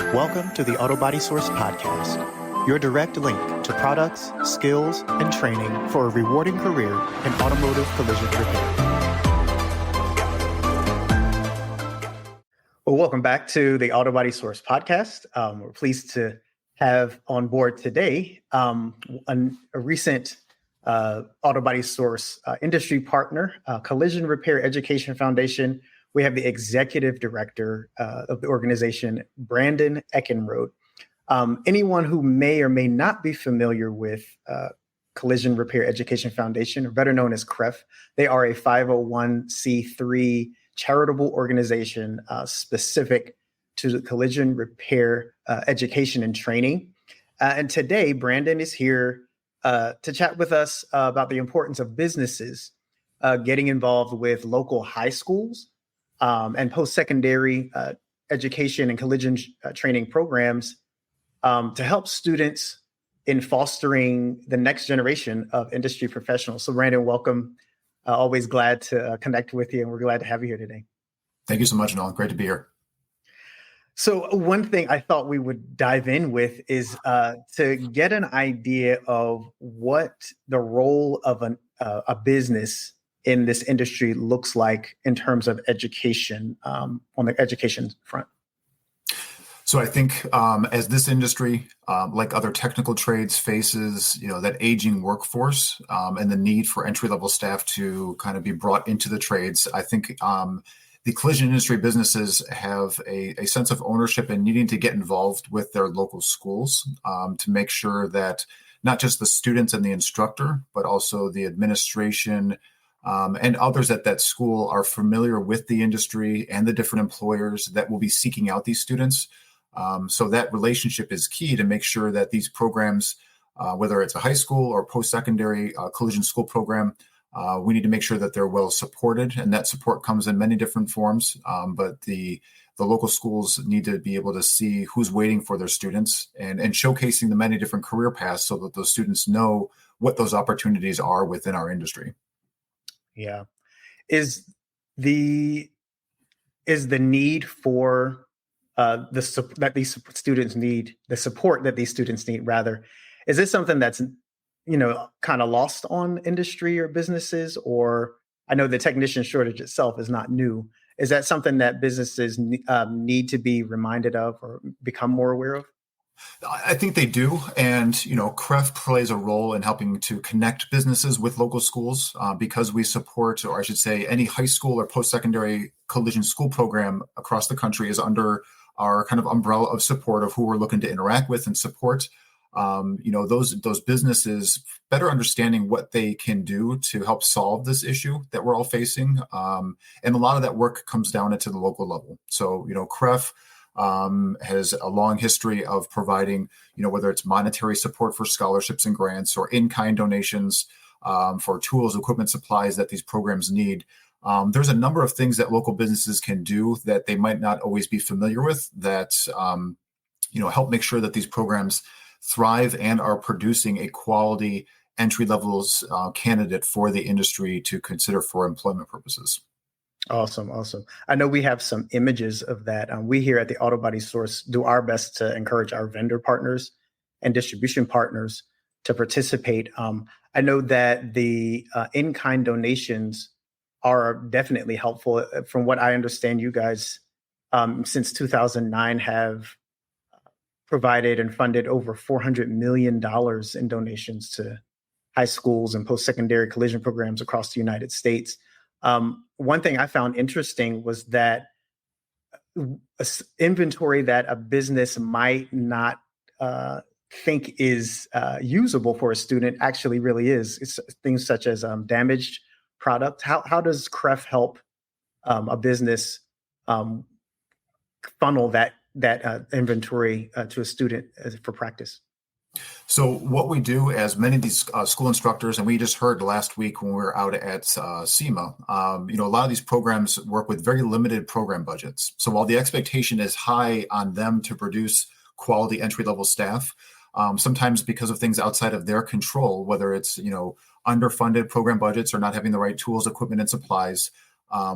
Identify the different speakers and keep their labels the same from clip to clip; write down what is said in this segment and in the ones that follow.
Speaker 1: Welcome to the Auto Body Source Podcast, your direct link to products, skills, and training for a rewarding career in automotive collision repair. Well, welcome back to the Auto Body Source Podcast. We're pleased to have on board today a recent Auto Body Source industry partner, Collision Repair Education Foundation. We have the executive director of the organization, Brandon Eckenrode. Anyone who may or may not be familiar with Collision Repair Education Foundation, or better known as CREF, they are a 501c3 charitable organization specific to the collision repair education and training. And today, Brandon is here to chat with us about the importance of businesses getting involved with local high schools and post-secondary education and collision training programs to help students in fostering the next generation of industry professionals. So Brandon, welcome. Always glad to connect with you, and we're glad to have you here today.
Speaker 2: Thank you so much, Nolan. Great to be here.
Speaker 1: So one thing I thought we would dive in with is to get an idea of what the role of a business in this industry looks like in terms of education on the education front.
Speaker 2: So I think as this industry, like other technical trades, faces that aging workforce and the need for entry-level staff to kind of be brought into the trades, I think the collision industry businesses have a sense of ownership and needing to get involved with their local schools to make sure that not just the students and the instructor, but also the administration and others at that school are familiar with the industry and the different employers that will be seeking out these students. So that relationship is key to make sure that these programs, whether it's a high school or post-secondary collision school program, we need to make sure that they're well supported, and that support comes in many different forms. But the local schools need to be able to see who's waiting for their students and showcasing the many different career paths so that those students know what those opportunities are within our industry.
Speaker 1: Yeah. Is the need for the support that these students need, rather, is this something that's, kind of lost on industry or businesses? Or I know the technician shortage itself is not new. Is that something that businesses need to be reminded of or become more aware of?
Speaker 2: I think they do. And, CREF plays a role in helping to connect businesses with local schools because we support, or I should say, any high school or post-secondary collision school program across the country is under our kind of umbrella of support of who we're looking to interact with and support. Those businesses better understanding what they can do to help solve this issue that we're all facing. And a lot of that work comes down into the local level. So, CREF has a long history of providing, whether it's monetary support for scholarships and grants or in-kind donations for tools, equipment, supplies that these programs need. There's a number of things that local businesses can do that they might not always be familiar with that, help make sure that these programs thrive and are producing a quality entry levels candidate for the industry to consider for employment purposes.
Speaker 1: Awesome. I know we have some images of that. We here at the Auto Body Source do our best to encourage our vendor partners and distribution partners to participate. I know that the in-kind donations are definitely helpful. From what I understand, you guys, since 2009, have provided and funded over $400 million in donations to high schools and post-secondary collision programs across the United States. One thing I found interesting was that inventory that a business might not think is usable for a student actually really is. It's things such as damaged product. How does CREF help a business funnel that inventory to a student for practice?
Speaker 2: So what we do, as many of these school instructors, and we just heard last week when we were out at SEMA, a lot of these programs work with very limited program budgets. So while the expectation is high on them to produce quality entry-level staff, sometimes because of things outside of their control, whether it's, underfunded program budgets or not having the right tools, equipment, and supplies,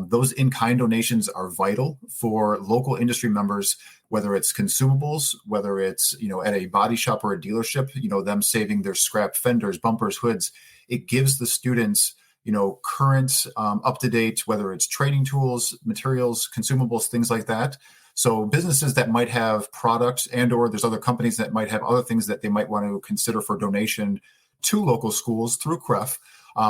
Speaker 2: Those in-kind donations are vital for local industry members, whether it's consumables, whether it's, at a body shop or a dealership, them saving their scrap fenders, bumpers, hoods. It gives the students, current, up-to-date, whether it's training tools, materials, consumables, things like that. So businesses that might have products or there's other companies that might have other things that they might want to consider for donation to local schools through CREF,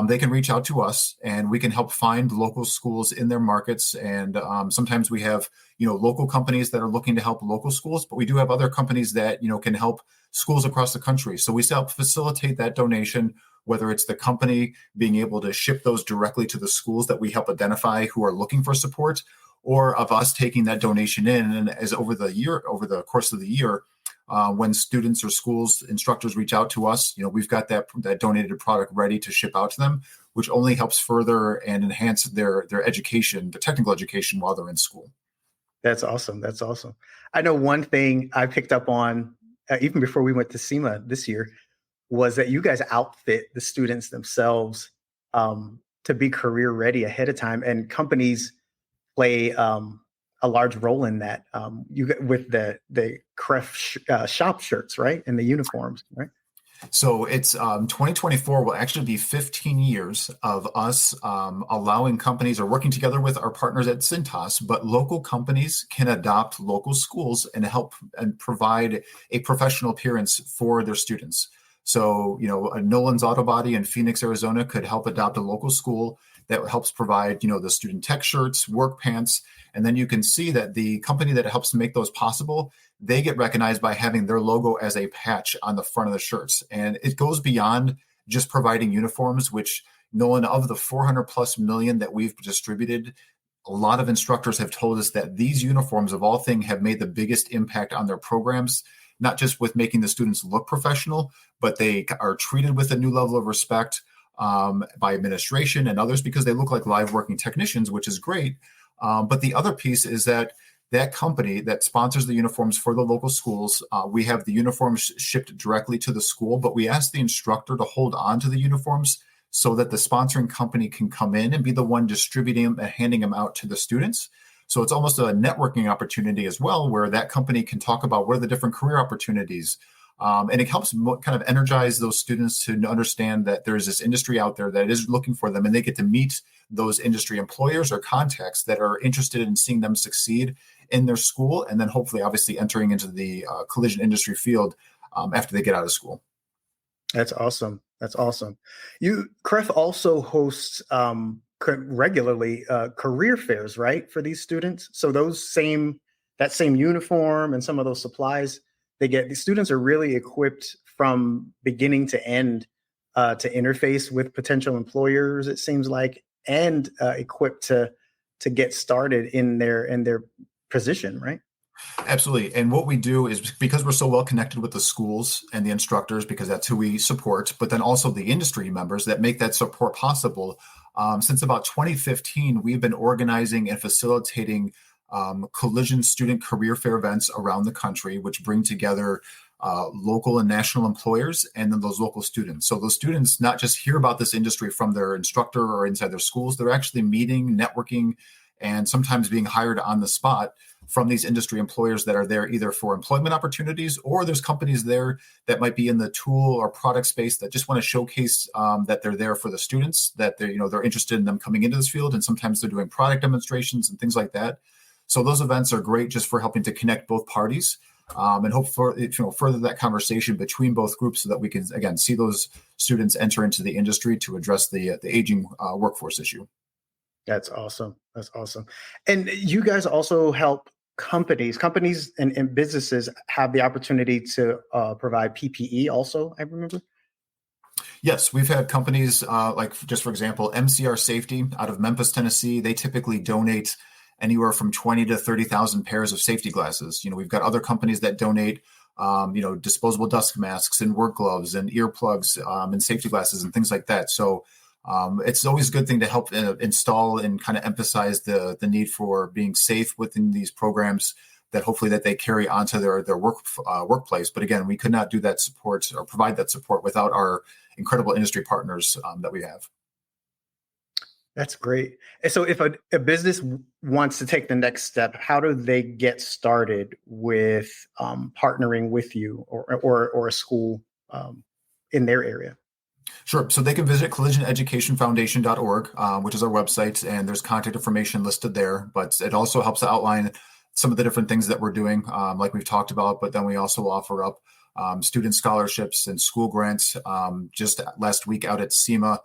Speaker 2: they can reach out to us and we can help find local schools in their markets. And sometimes we have, local companies that are looking to help local schools, but we do have other companies that, can help schools across the country. So we help facilitate that donation, whether it's the company being able to ship those directly to the schools that we help identify who are looking for support, or of us taking that donation in. And as over the course of the year, when students or schools instructors reach out to us, we've got that donated product ready to ship out to them, which only helps further and enhance their education, the technical education while they're in school.
Speaker 1: That's awesome. That's awesome. I know one thing I picked up on even before we went to SEMA this year was that you guys outfit the students themselves to be career ready ahead of time, and companies play a large role in that. With the CREF shop shirts, right, and the uniforms, right?
Speaker 2: So it's 2024 will actually be 15 years of us allowing companies or working together with our partners at Cintas, but local companies can adopt local schools and help and provide a professional appearance for their students. So, a Nolan's Auto Body in Phoenix, Arizona could help adopt a local school that helps provide, the student tech shirts, work pants. And then you can see that the company that helps make those possible, they get recognized by having their logo as a patch on the front of the shirts. And it goes beyond just providing uniforms, which Nolan, of the 400 plus million that we've distributed, a lot of instructors have told us that these uniforms of all things have made the biggest impact on their programs, not just with making the students look professional, but they are treated with a new level of respect by administration and others because they look like live working technicians, which is great. But the other piece is that company that sponsors the uniforms for the local schools, we have the uniforms shipped directly to the school, but we ask the instructor to hold on to the uniforms so that the sponsoring company can come in and be the one distributing them and handing them out to the students. So it's almost a networking opportunity as well, where that company can talk about what are the different career opportunities. And it helps kind of energize those students to understand that there's this industry out there that is looking for them, and they get to meet those industry employers or contacts that are interested in seeing them succeed in their school, and then hopefully, obviously, entering into the collision industry field after they get out of school. That's
Speaker 1: awesome. That's awesome. CREF also hosts regularly career fairs, right, for these students. So that same uniform and some of those supplies the students are really equipped from beginning to end to interface with potential employers, it seems like, and equipped to get started in their position, right?
Speaker 2: Absolutely. And what we do is, because we're so well connected with the schools and the instructors, because that's who we support, but then also the industry members that make that support possible. Since about 2015, we've been organizing and facilitating collision student career fair events around the country, which bring together local and national employers and then those local students. So those students not just hear about this industry from their instructor or inside their schools, they're actually meeting, networking, and sometimes being hired on the spot from these industry employers that are there either for employment opportunities, or there's companies there that might be in the tool or product space that just want to showcase that they're there for the students, that they're interested in them coming into this field. And sometimes they're doing product demonstrations and things like that. So those events are great just for helping to connect both parties and hope for further that conversation between both groups so that we can, again, see those students enter into the industry to address the aging workforce issue.
Speaker 1: That's awesome. That's awesome. And you guys also help companies and businesses have the opportunity to provide PPE also, I remember.
Speaker 2: Yes, we've had companies like, just for example, MCR Safety out of Memphis, Tennessee. They typically donate anywhere from 20 to 30,000 pairs of safety glasses. We've got other companies that donate, disposable dust masks and work gloves and earplugs and safety glasses and things like that. So it's always a good thing to help install and kind of emphasize the need for being safe within these programs that hopefully that they carry onto their workplace. But again, we could not do that support or provide that support without our incredible industry partners that we have.
Speaker 1: That's great. And so if a business wants to take the next step, how do they get started with partnering with you or a school in their area?
Speaker 2: Sure. So they can visit collisioneducationfoundation.org, which is our website, and there's contact information listed there. But it also helps to outline some of the different things that we're doing, like we've talked about. But then we also offer up student scholarships and school grants. Just last week out at SEMA,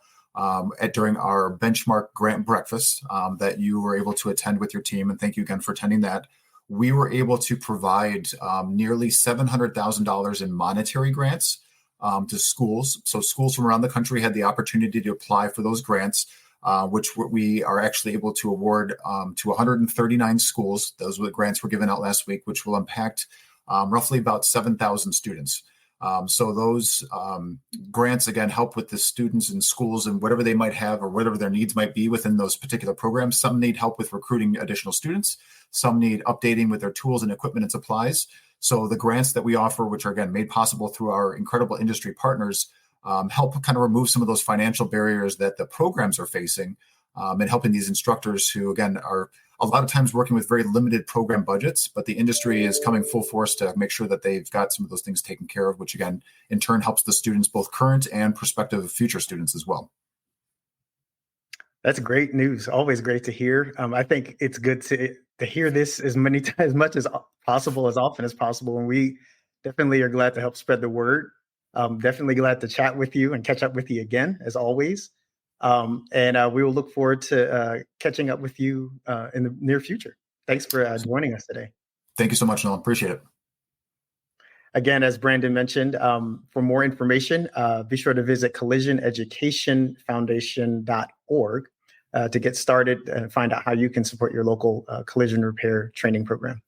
Speaker 2: during our benchmark grant breakfast that you were able to attend with your team, and thank you again for attending that. We were able to provide nearly $700,000 in monetary grants to schools. So schools from around the country had the opportunity to apply for those grants, which we are actually able to award to 139 schools. Those were the grants were given out last week, which will impact roughly about 7,000 students. So those grants, again, help with the students in schools and whatever they might have or whatever their needs might be within those particular programs. Some need help with recruiting additional students. Some need updating with their tools and equipment and supplies. So the grants that we offer, which are, again, made possible through our incredible industry partners, help kind of remove some of those financial barriers that the programs are facing and helping these instructors who, again, are a lot of times working with very limited program budgets, but the industry is coming full force to make sure that they've got some of those things taken care of, which, again, in turn helps the students, both current and prospective future students as well.
Speaker 1: That's great news. Always great to hear. I think it's good to hear this as much as possible, as often as possible. And we definitely are glad to help spread the word. Definitely glad to chat with you and catch up with you again, as always. And we will look forward to catching up with you in the near future. Thanks for joining us today.
Speaker 2: Thank you so much, Nolan. Appreciate it.
Speaker 1: Again, as Brandon mentioned, for more information, be sure to visit collisioneducationfoundation.org to get started and find out how you can support your local collision repair training program.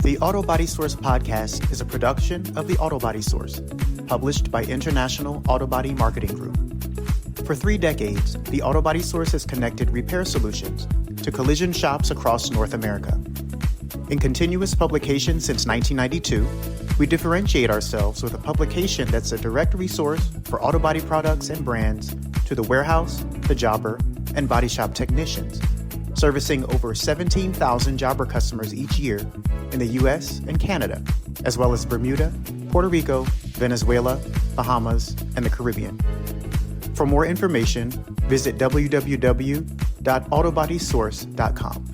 Speaker 1: The Auto Body Source podcast is a production of the Auto Body Source, published by International Auto Body Marketing Group. For 3 decades, the Auto Body Source has connected repair solutions to collision shops across North America. In continuous publication since 1992, we differentiate ourselves with a publication that's a direct resource for auto body products and brands to the warehouse, the jobber, and body shop technicians, servicing over 17,000 jobber customers each year in the US and Canada, as well as Bermuda, Puerto Rico, Venezuela, Bahamas, and the Caribbean. For more information, visit www.autobodysource.com.